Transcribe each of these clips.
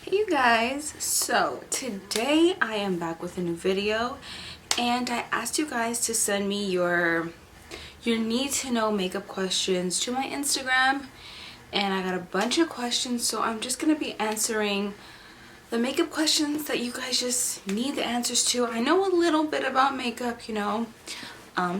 Hey you guys, so today I am back with a new video and I asked you guys to send me your need to know makeup questions to my Instagram, and I got a bunch of questions, so I'm just going to be answering the makeup questions that you guys just need the answers to. I know a little bit about makeup, you know,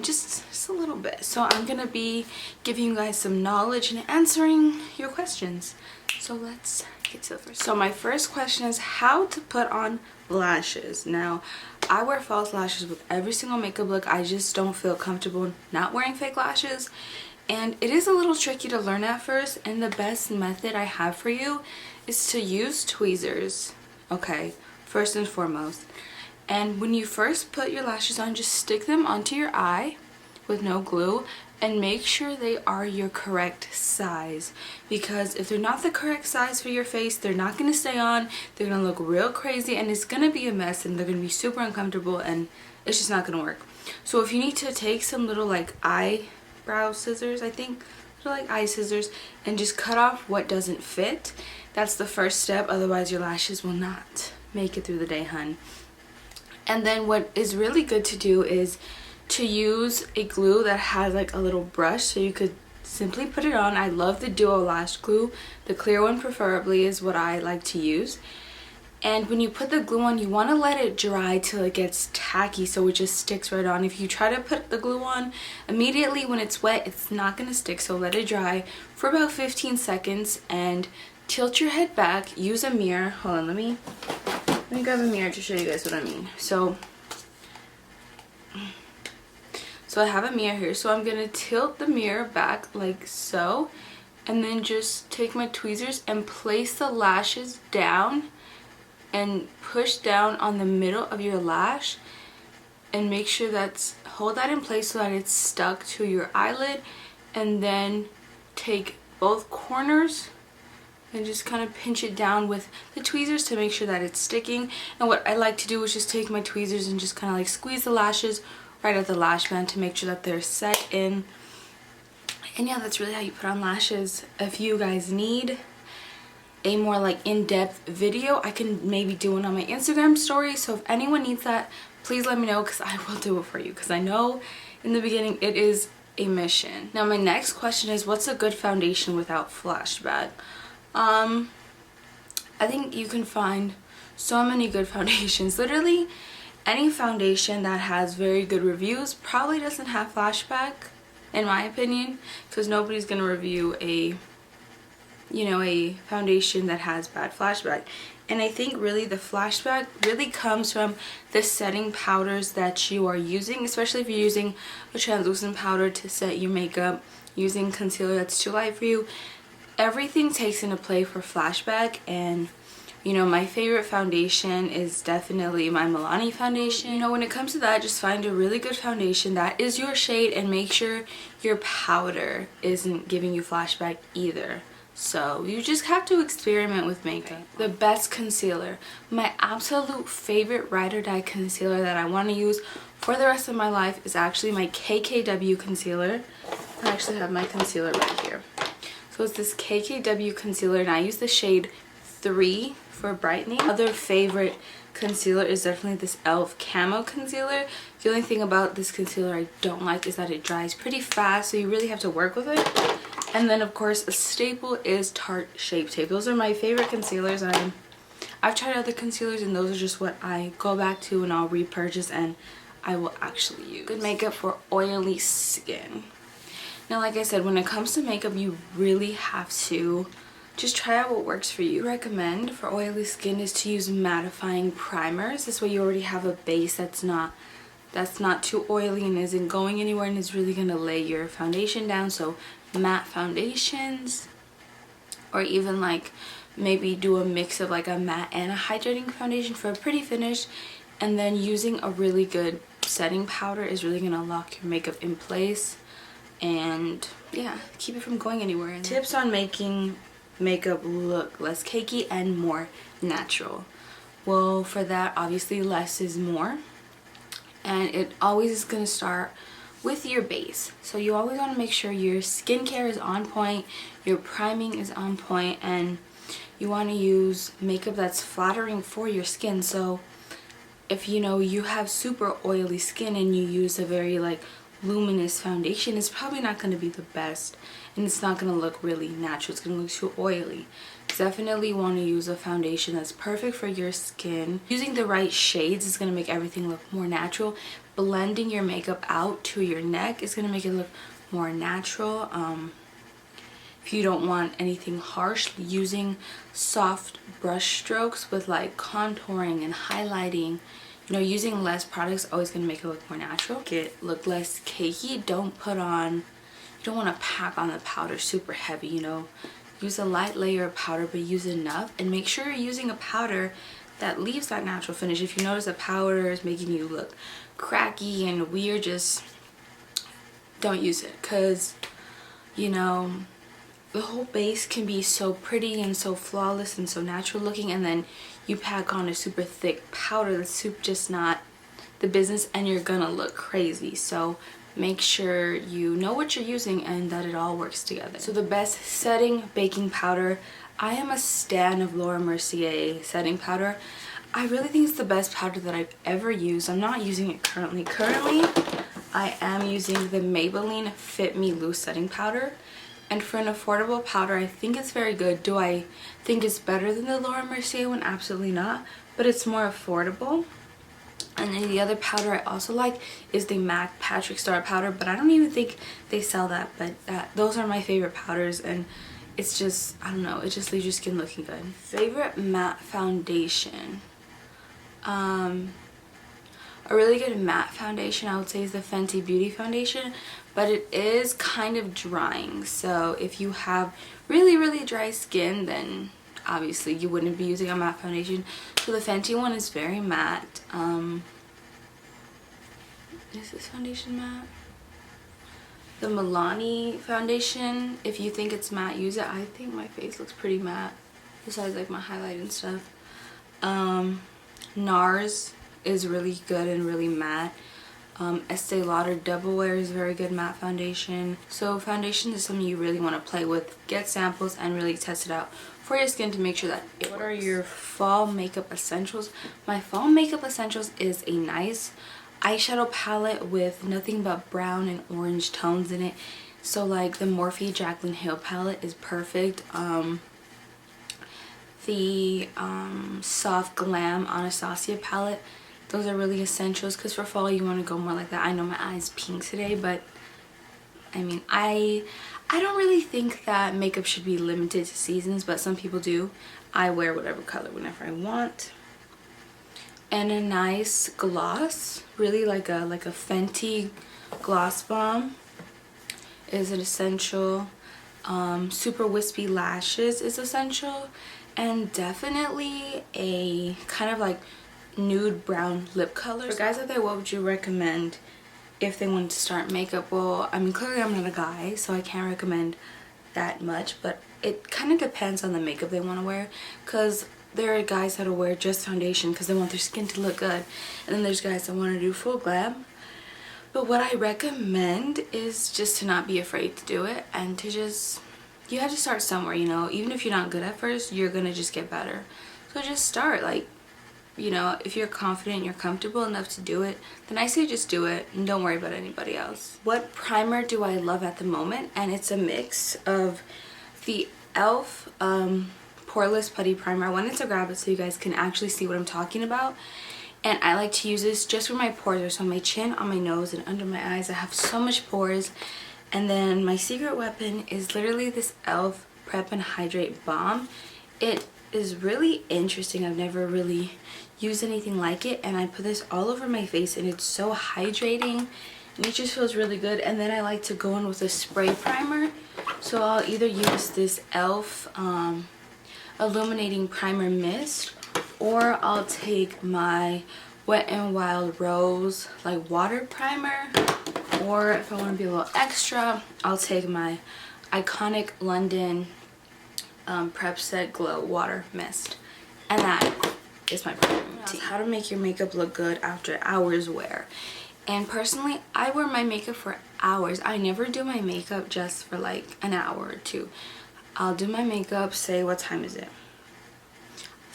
just a little bit, so I'm going to be giving you guys some knowledge and answering your questions. So let's get to the first. So my first question is how to put on lashes. Now, I wear false lashes with every single makeup look. I just don't feel comfortable not wearing fake lashes, and it is a little tricky to learn at first, and the best method I have for you is to use tweezers, okay, first and foremost. And when you first put your lashes on, just stick them onto your eye with no glue and make sure they are your correct size, because if they're not the correct size for your face, they're not going to stay on, they're going to look real crazy, and it's going to be a mess, and they're going to be super uncomfortable, and it's just not going to work. So if you need to take some little like eyebrow scissors, I think, little like eye scissors, and just cut off what doesn't fit, that's the first step. Otherwise your lashes will not make it through the day, hun. And then what is really good to do is to use a glue that has like a little brush, so you could simply put it on. I love the Duo Lash Glue. The clear one preferably is what I like to use. And when you put the glue on, you want to let it dry till it gets tacky, so it just sticks right on. If you try to put the glue on immediately when it's wet, it's not going to stick, so let it dry for about 15 seconds and tilt your head back. Use a mirror. Hold on, let me grab a mirror to show you guys what I mean. So I have a mirror here, so I'm going to tilt the mirror back like so, and then just take my tweezers and place the lashes down and push down on the middle of your lash, and make sure hold that in place so that it's stuck to your eyelid, and then take both corners and just kind of pinch it down with the tweezers to make sure that it's sticking. And what I like to do is just take my tweezers and just kind of like squeeze the lashes right at the lash band to make sure that they're set in. And yeah, that's really how you put on lashes. If you guys need a more like in-depth video, I can maybe do one on my Instagram story. So if anyone needs that, please let me know, because I will do it for you, because I know in the beginning it is a mission. Now my next question is, what's a good foundation without flashback? I think you can find so many good foundations. Literally any foundation that has very good reviews probably doesn't have flashback, in my opinion, because nobody's gonna review a foundation that has bad flashback. And I think really the flashback really comes from the setting powders that you are using, especially if you're using a translucent powder to set your makeup, using concealer that's too light for you. Everything takes into play for flashback. And you know, my favorite foundation is definitely my Milani foundation. You know, when it comes to that, just find a really good foundation that is your shade, and make sure your powder isn't giving you flashback either. So you just have to experiment with makeup. The best concealer, my absolute favorite ride or die concealer that I want to use for the rest of my life, is actually my KKW concealer. I actually have my concealer right here. So it's this KKW concealer, and I use the shade 3 for brightening. Other favorite concealer is definitely this e.l.f. Camo concealer. The only thing about this concealer I don't like is that it dries pretty fast, so you really have to work with it. And then of course a staple is Tarte Shape Tape. Those are my favorite concealers. I've tried other concealers, and those are just what I go back to and I'll repurchase and I will actually use. Good makeup for oily skin. Now, like I said, when it comes to makeup, you really have to just try out what works for you. Recommend for oily skin is to use mattifying primers. This way you already have a base that's not too oily and isn't going anywhere, and is really going to lay your foundation down. So matte foundations, or even like maybe do a mix of like a matte and a hydrating foundation for a pretty finish. And then using a really good setting powder is really going to lock your makeup in place and yeah, keep it from going anywhere. And tips on making makeup look less cakey and more natural. Well, for that, obviously less is more, and it always is going to start with your base. So you always want to make sure your skincare is on point, your priming is on point, and you want to use makeup that's flattering for your skin. So if you know you have super oily skin and you use a very like luminous foundation, it's probably not going to be the best, and it's not going to look really natural. It's going to look too oily. Definitely want to use a foundation that's perfect for your skin. Using the right shades is going to make everything look more natural. Blending your makeup out to your neck is going to make it look more natural. If you don't want anything harsh, using soft brush strokes with like contouring and highlighting, you know, using less products is always going to make it look more natural. Make it look less cakey. Don't put on, you don't want to pack on the powder super heavy, you know. Use a light layer of powder, but use enough, and make sure you're using a powder that leaves that natural finish. If you notice a powder is making you look cracky and weird, just don't use it, because, you know, the whole base can be so pretty and so flawless and so natural looking, and then you pack on a super thick powder that's just not the business, and you're gonna look crazy. So make sure you know what you're using and that it all works together. So the best setting baking powder, I am a stan of Laura Mercier setting powder. I really think it's the best powder that I've ever used. I'm not using it currently. I am using the Maybelline Fit Me Loose setting powder. And for an affordable powder, I think it's very good. Do I think it's better than the Laura Mercier one? Absolutely not. But it's more affordable. And then the other powder I also like is the MAC Patrick Star powder. But I don't even think they sell that. But those are my favorite powders. And it's just, I don't know, it just leaves your skin looking good. Favorite matte foundation. A really good matte foundation I would say is the Fenty Beauty foundation, but it is kind of drying. So if you have really dry skin, then obviously you wouldn't be using a matte foundation. So the Fenty one is very matte. Is this foundation matte? The Milani foundation, if you think it's matte, use it. I think my face looks pretty matte, besides like my highlight and stuff. NARS is really good and really matte. Estee Lauder Double Wear is very good matte foundation. So foundation is something you really want to play with. Get samples and really test it out for your skin to make sure that it works. What are your fall makeup essentials? My fall makeup essentials is a nice eyeshadow palette with nothing but brown and orange tones in it. So like the Morphe Jaclyn Hill palette is perfect. The Soft Glam Anastasia palette, those are really essentials, because for fall you want to go more like that. I know my eye's pink today, but I mean, I don't really think that makeup should be limited to seasons, but some people do. I wear whatever color whenever I want. And a nice gloss, really like a Fenty gloss bomb is an essential. Super wispy lashes is essential, and definitely a kind of like nude brown lip color. For guys out there, what would you recommend if they want to start makeup? Well, I mean, clearly I'm not a guy, so I can't recommend that much, but it kind of depends on the makeup they want to wear, because there are guys that'll wear just foundation because they want their skin to look good, and then there's guys that want to do full glam. But what I recommend is just to not be afraid to do it, and to just, you have to start somewhere, you know. Even if you're not good at first, you're gonna just get better. So just start. Like, you know, if you're confident, you're comfortable enough to do it, then I say just do it and don't worry about anybody else. What primer do I love at the moment? And it's a mix of the e.l.f. Poreless Putty Primer. I wanted to grab it so you guys can actually see what I'm talking about. And I like to use this just where my pores are. So on my chin, on my nose, and under my eyes. I have so much pores. And then my secret weapon is literally this e.l.f. Prep and Hydrate Balm. It is really interesting. I've never really used anything like it, and I put this all over my face, and it's so hydrating, and it just feels really good. And then I like to go in with a spray primer, so I'll either use this e.l.f. Illuminating Primer Mist, or I'll take my Wet n Wild Rose like water primer, or if I want to be a little extra, I'll take my Iconic London Prep Set Glow Water Mist. And that is my primer routine. How to make your makeup look good after hours wear. And personally, I wear my makeup for hours. I never do my makeup just for like an hour or two. I'll do my makeup, say, what time is it?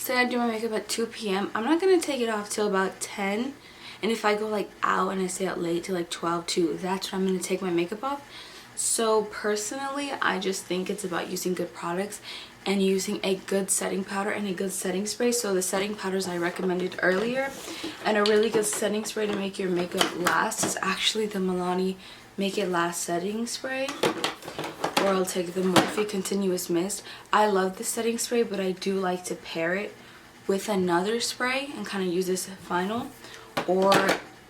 say I do my makeup at 2 p.m. I'm not going to take it off till about 10. And if I go like out and I stay out late till like 12 too, that's when I'm going to take my makeup off. So personally, I just think it's about using good products and using a good setting powder and a good setting spray. So the setting powders I recommended earlier and a really good setting spray to make your makeup last is actually the Milani Make It Last setting spray. Or I'll take the Morphe Continuous Mist. I love the setting spray, but I do like to pair it with another spray and kind of use this final. Or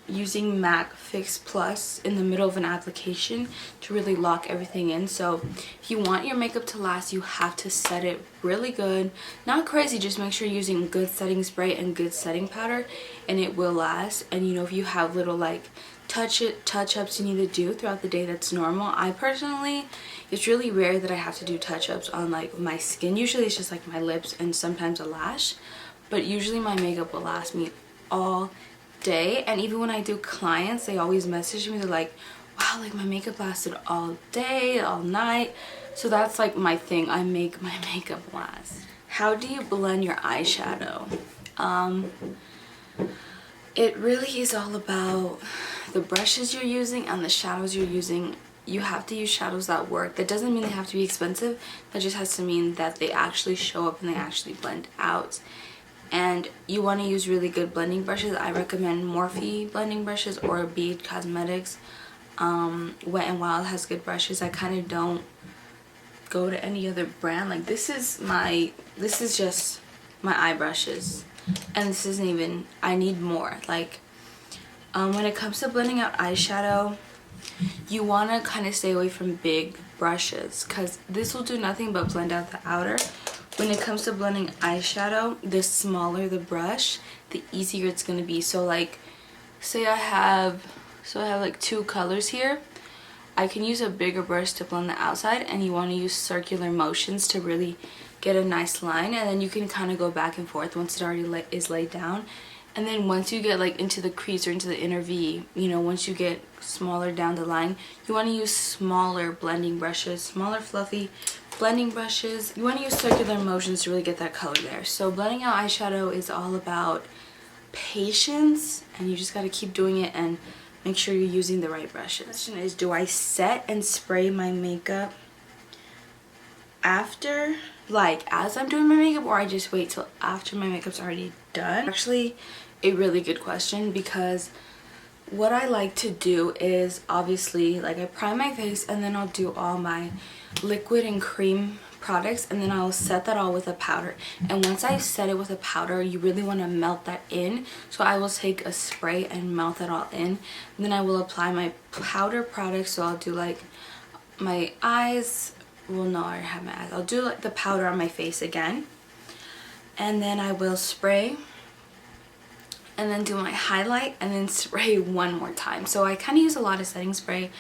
using MAC Fix Plus in the middle of an application to really lock everything in. So if you want your makeup to last, you have to set it really good. Not crazy, just make sure you're using good setting spray and good setting powder and it will last. And you know, if you have little like touch-ups you need to do throughout the day, that's normal. I personally, it's really rare that I have to do touch-ups on like my skin. Usually it's just like my lips and sometimes a lash, but usually my makeup will last me all day. And even when I do clients, they always message me, they're like, wow, like my makeup lasted all day, all night. So that's like my thing, I make my makeup last. How do you blend your eyeshadow? It really is all about the brushes you're using and the shadows you're using. You have to use shadows that work. That doesn't mean they have to be expensive, that just has to mean that they actually show up and they actually blend out. And you want to use really good blending brushes. I recommend Morphe blending brushes or Bead Cosmetics. Wet n Wild has good brushes. I kind of don't go to any other brand. Like this is just my eye brushes, and this isn't even, I need more. Like when it comes to blending out eyeshadow, you want to kind of stay away from big brushes because this will do nothing but blend out the outer. When it comes to blending eyeshadow, the smaller the brush, the easier it's going to be. So like, say I have like 2 colors here. I can use a bigger brush to blend the outside, and you want to use circular motions to really get a nice line, and then you can kind of go back and forth once it already is laid down. And then once you get like into the crease or into the inner V, you know, once you get smaller down the line, you want to use smaller blending brushes, smaller fluffy blending brushes. You want to use circular motions to really get that color there. So blending out eyeshadow is all about patience, and you just got to keep doing it and make sure you're using the right brushes. The question is, do I set and spray my makeup after, like as I'm doing my makeup, or I just wait till after my makeup's already done? Actually, a really good question, because what I like to do is obviously like I prime my face and then I'll do all my liquid and cream products, and then I'll set that all with a powder. And once I set it with a powder, you really want to melt that in. So I will take a spray and melt that all in, and then I will apply my powder products. So I'll do like my eyes, well no, I already have my eyes. I'll do like the powder on my face again, and then I will spray and then do my highlight and then spray one more time. So I kind of use a lot of setting spray,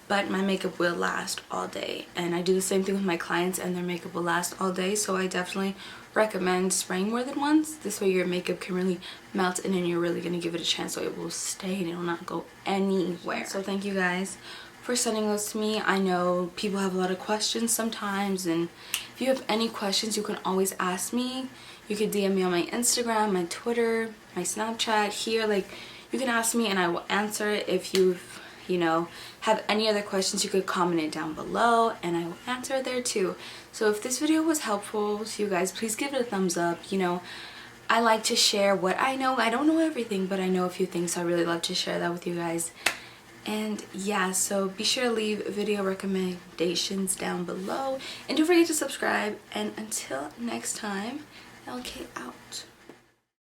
but my makeup will last all day. And I do the same thing with my clients, and their makeup will last all day. So I definitely recommend spraying more than once. This way your makeup can really melt in and you're really going to give it a chance so it will stay and it will not go anywhere. So thank you guys for sending those to me. I know people have a lot of questions sometimes, and if you have any questions, you can always ask me. You could DM me on my Instagram, my Twitter, my Snapchat here. Like, you can ask me and I will answer it. If you know, have any other questions, you could comment it down below and I will answer it there too. So if this video was helpful to you guys, please give it a thumbs up. You know, I like to share what I know. I don't know everything, but I know a few things, so I really love to share that with you guys. And yeah, so be sure to leave video recommendations down below, and don't forget to subscribe. And until next time, LK out.